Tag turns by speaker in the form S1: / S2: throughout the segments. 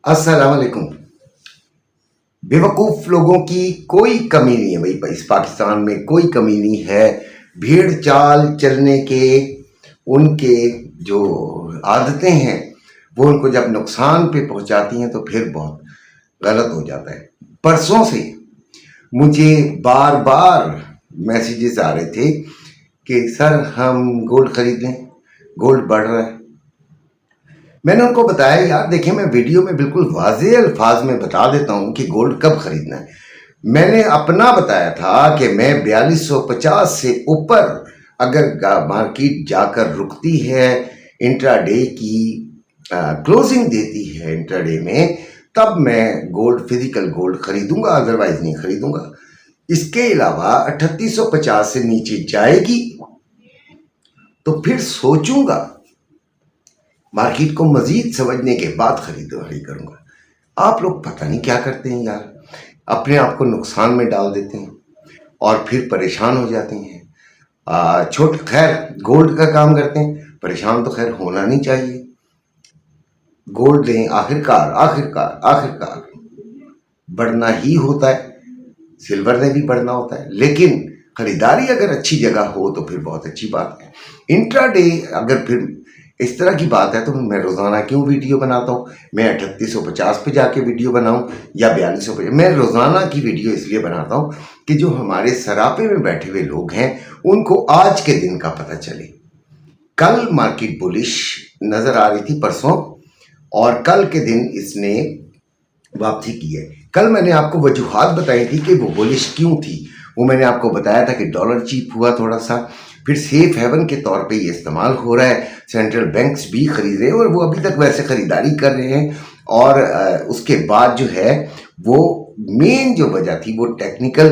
S1: अस्सलाम वालेकुम। बेवकूफ़ लोगों की कोई कमी नहीं है भाई, इस पाकिस्तान में कोई कमी नहीं है। भेड़ चाल चलने के उनके जो आदतें हैं वो उनको जब नुकसान पे पहुंचाती हैं तो फिर बहुत गलत हो जाता है। परसों से मुझे बार बार मैसेजेस आ रहे थे कि सर हम गोल्ड खरीद लें, गोल्ड बढ़ रहा है। मैंने उनको बताया यार देखिए, मैं वीडियो में बिल्कुल वाज़ेह अल्फाज में बता देता हूँ कि गोल्ड कब खरीदना है। मैंने अपना बताया था कि मैं 4250 से ऊपर अगर मार्केट जाकर रुकती है, इंट्राडे की क्लोजिंग देती है इंट्राडे में, तब मैं गोल्ड फिजिकल गोल्ड खरीदूंगा, अदरवाइज नहीं खरीदूंगा। इसके अलावा 3850 से नीचे जाएगी तो फिर सोचूंगा, मार्केट को मजीद समझने के बाद खरीदारी करूंगा। आप लोग पता नहीं क्या करते हैं यार, अपने आप को नुकसान में डाल देते हैं और फिर परेशान हो जाते हैं। खैर गोल्ड का काम करते हैं, परेशान तो खैर होना नहीं चाहिए। गोल्ड लें, आखिरकार आखिरकार आखिरकार बढ़ना ही होता है, सिल्वर ने भी बढ़ना होता है, लेकिन खरीदारी अगर अच्छी जगह हो तो फिर बहुत अच्छी बात है। इंट्राडे अगर फिर इस तरह की बात है तो मैं रोज़ाना क्यों वीडियो बनाता हूँ? मैं 3850 पे जाके वीडियो बनाऊँ या 4250? मैं रोज़ाना की वीडियो इसलिए बनाता हूँ कि जो हमारे सरापे में बैठे हुए लोग हैं उनको आज के दिन का पता चले। कल मार्केट बुलिश नज़र आ रही थी परसों, और कल के दिन इसने वापसी की है। कल मैंने आपको वजूहात बताई थी कि वो बुलिश क्यों थी। वो मैंने आपको बताया था कि डॉलर चीप हुआ थोड़ा सा, फिर सेफ हेवन के तौर पे ये इस्तेमाल हो रहा है, सेंट्रल बैंक्स भी खरीद रहे हैं और वो अभी तक वैसे खरीदारी कर रहे हैं। और उसके बाद जो है वो मेन जो वजह थी वो टेक्निकल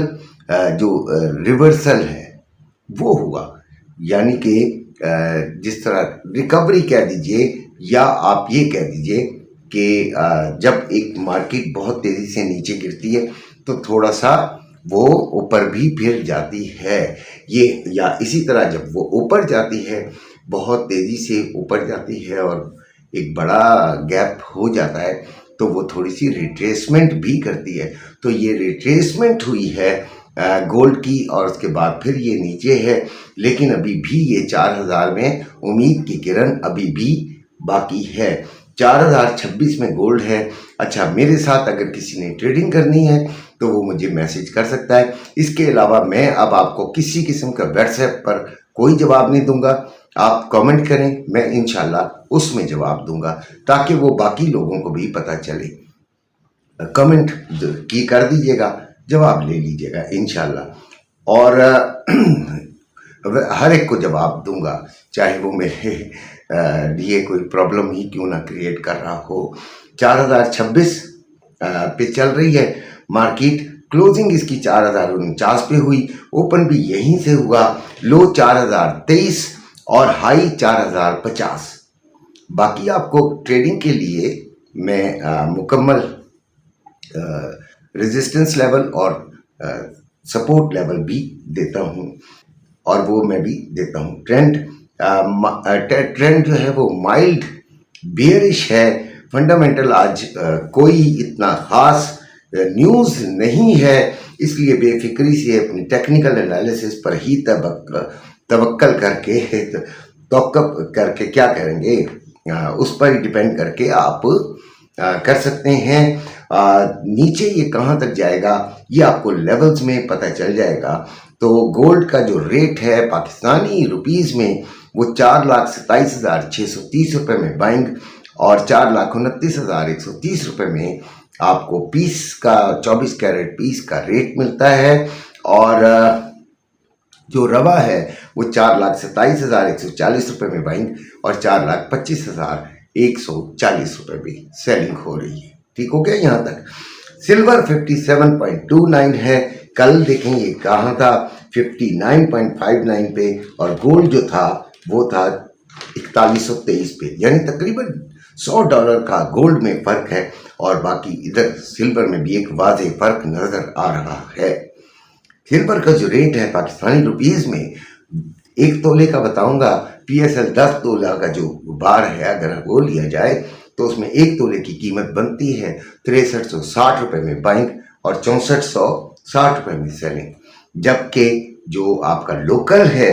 S1: जो रिवर्सल है वो हुआ, यानी कि जिस तरह रिकवरी कह दीजिए या आप ये कह दीजिए कि जब एक मार्केट बहुत तेज़ी से नीचे गिरती है तो थोड़ा सा वो ऊपर भी फिर जाती है ये, या इसी तरह जब वो ऊपर जाती है, बहुत तेज़ी से ऊपर जाती है और एक बड़ा गैप हो जाता है तो वो थोड़ी सी रिट्रेसमेंट भी करती है। तो ये रिट्रेसमेंट हुई है गोल्ड की और उसके बाद फिर ये नीचे है, लेकिन अभी भी ये 4000 में उम्मीद की किरण अभी भी बाकी है। 4026 में गोल्ड है। अच्छा, मेरे साथ अगर किसी ने ट्रेडिंग करनी है तो वो मुझे मैसेज कर सकता है। इसके अलावा मैं अब आपको किसी किस्म का व्हाट्सएप पर कोई जवाब नहीं दूंगा। आप कमेंट करें, मैं इंशाल्लाह उसमें जवाब दूंगा ताकि वो बाकी लोगों को भी पता चले। कमेंट की कर दीजिएगा, जवाब ले लीजिएगा इंशाल्लाह, और हर एक को जवाब दूंगा, चाहे वो मेरे लिए कोई प्रॉब्लम ही क्यों ना क्रिएट कर रहा हो। 4026 पे चल रही है मार्केट, क्लोजिंग इसकी 4049 पे हुई, ओपन भी यहीं से हुआ, लो 4023 और हाई 4050। बाकी आपको ट्रेडिंग के लिए मैं मुकम्मल रेजिस्टेंस लेवल और सपोर्ट लेवल भी देता हूँ, और वो मैं भी देता हूँ। ट्रेंड जो है वो माइल्ड बेयरिश है। फंडामेंटल आज कोई इतना ख़ास न्यूज़ नहीं है, इसलिए बेफिक्री से अपनी टेक्निकल एनालिसिस पर ही तवक्कल करके तवक्कुफ करके क्या करेंगे, उस पर डिपेंड करके आप कर सकते हैं। नीचे ये कहाँ तक जाएगा ये आपको लेवल्स में पता चल जाएगा। तो गोल्ड का जो रेट है पाकिस्तानी रुपीज़ में वो 4,27,630 रुपये में बाइंग और 4,29,130 रुपये में आपको पीस का 24 कैरेट पीस का रेट मिलता है। और जो रवा है वो 4,27,140 रुपये में बाइंग और 4,25,140 रुपये में सेलिंग हो रही है। ठीक हो गया यहाँ तक। सिल्वर 57.29 है, कल देखें ये कहाँ था, 59.59 पे, और गोल्ड जो था वो था 4123 पे, यानी तकरीबन $100 का गोल्ड में फ़र्क है। और बाकी इधर सिल्वर में भी एक वाज़ेह फ़र्क नज़र आ रहा है। सिल्वर का जो रेट है पाकिस्तानी रुपीज़ में, 1 तोले का बताऊंगा, PSL 10 तोला का जो बार है अगर वो लिया जाए तो उसमें 1 तोले की कीमत बनती है 6360 रुपये में बाइंग और 6460 रुपये में सेलिंग। जबकि जो आपका लोकल है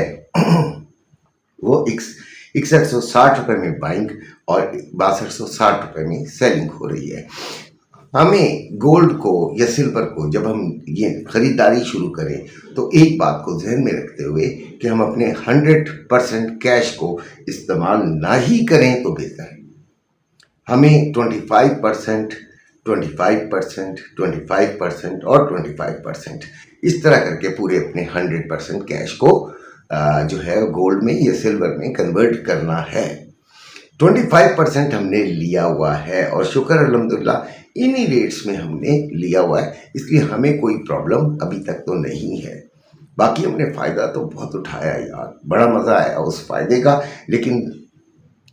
S1: वो 6160 रुपये में बाइंग और 6260 रुपये में सेलिंग हो रही है। हमें गोल्ड को या सिल्वर को जब हम ये खरीदारी शुरू करें तो एक बात को ध्यान में रखते हुए कि हम अपने 100% कैश को इस्तेमाल ना ही करें तो बेहतर है। हमें 25%, 25%, 25% और 25% इस तरह करके पूरे अपने 100% कैश को जो है गोल्ड में या सिल्वर में कन्वर्ट करना है। 25% हमने लिया हुआ है और शुक्र अल्हम्दुलिल्लाह इन्हीं रेट्स में हमने लिया हुआ है, इसलिए हमें कोई प्रॉब्लम अभी तक तो नहीं है। बाकी हमने फ़ायदा तो बहुत उठाया यार, बड़ा मज़ा आया उस फ़ायदे का, लेकिन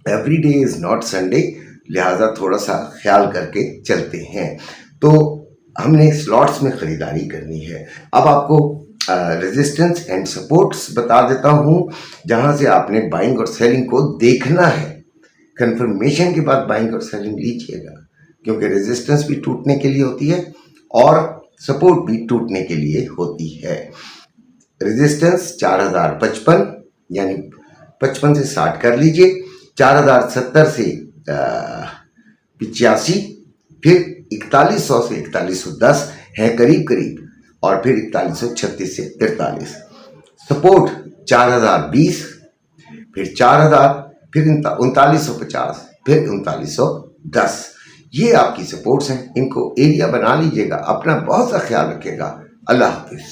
S1: every day is not Sunday, लिहाजा थोड़ा सा ख्याल करके चलते हैं। तो हमने स्लॉट्स में ख़रीदारी करनी है। अब आपको रेजिस्टेंस एंड सपोर्ट्स बता देता हूँ जहाँ से आपने बाइंग और सेलिंग को देखना है। कंफर्मेशन के बाद बाइंग और सेलिंग लीजिएगा, क्योंकि रेजिस्टेंस भी टूटने के लिए होती है और सपोर्ट भी टूटने के लिए होती है। रेजिस्टेंस 4055 यानी 55 से 60 कर लीजिए, 4070 से 85, फिर 4100 से 4110 है करीब करीब, और फिर 4136 से 43। सपोर्ट 4020, फिर 4000, फिर 3950, फिर 3910। ये आपकी सपोर्ट्स हैं, इनको एरिया बना लीजिएगा। अपना बहुत सा ख्याल रखिएगा। अल्लाह हाफिज़।